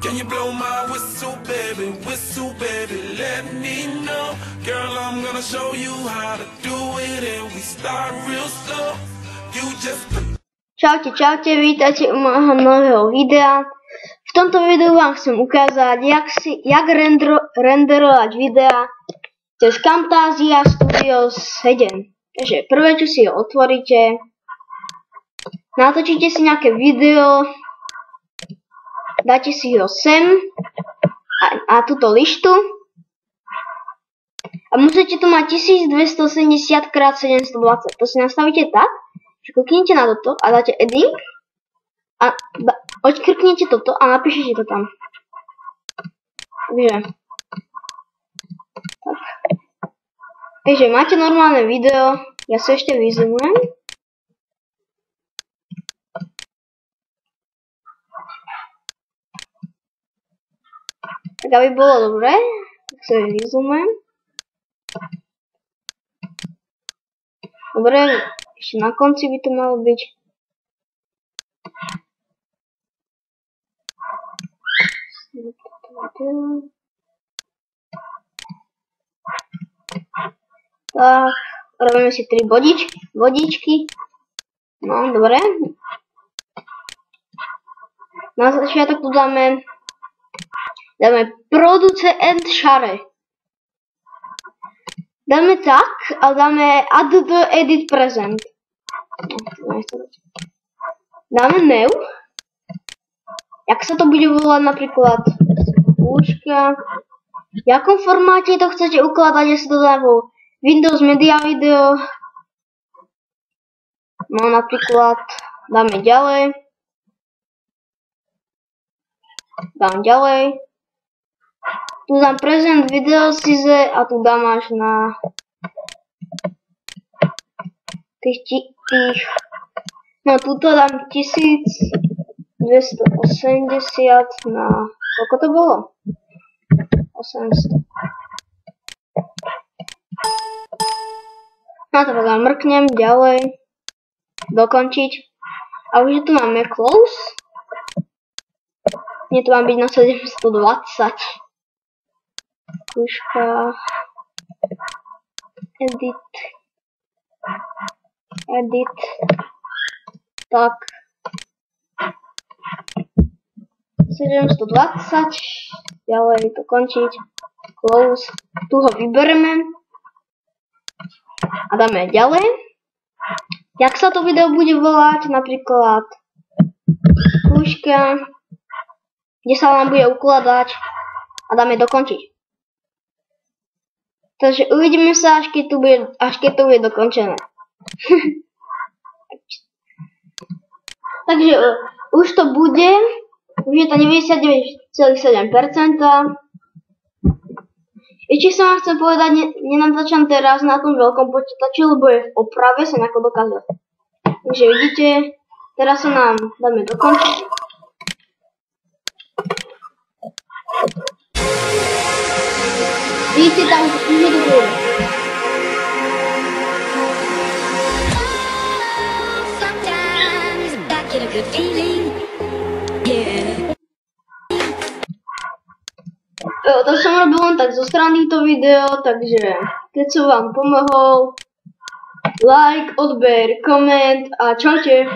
Can you blow my whistle, baby, let me know. Girl, I'm gonna show you how to do it and we start real slow. You just... Čaute, vítajte u môjho nového videa. V tomto videu vám chcem ukázať, jak renderovať videa cez Camtasia Studio 7. Takže prvé, čo si ho otvoríte, natočíte si nejaké video, dáte si ho sem a túto lištu a musíte tu mať 1270x720. To si nastavíte tak, že kliknete na toto a dáte Edit a odkrknete toto a napíšete to tam. Takže máte normálne video, ja sa ešte vyzoomujem. Tak aby bolo dobré, tak sa vyzoomujem. Dobre, ešte na konci by to malo byť. Tak, robíme si 3 bodičky. No, dobre. Na začiatok tu dáme producent share. Dáme tak a dáme add the edit present. Dáme new. Jak sa to bude volať napríklad? Skúška. V jakom formáte to chcete ukladať, jestli to dá vo Windows Media Video. No napríklad dáme ďalej. Tu dám present video size a tu dám až na tých no tuto dám 1280 na koľko to bolo? 800. No to potom mrknem ďalej, dokončiť a už tu máme close. Nie, tu mám byť na 720. Skúška. Edit. Tak. 720. Ďalej dokončiť. Close. Tu ho vybereme. A dáme ďalej. Jak sa to video bude volať? Napríklad skúška, kde sa nám bude ukladať a dáme dokončiť. Takže uvidíme sa, až keď to bude dokončené. Takže už to bude, už je to 99,7%. Ešte som vám chcel povedať, nenatáčam teraz na tom veľkom počítači, lebo je v oprave, sa nejako dokázať. Takže vidíte, teraz sa nám dáme dokončiť. Vidíte tam, už je to bude. To som robil len tak zo strany to video, takže keď som vám pomohol, like, odber, koment a čaute.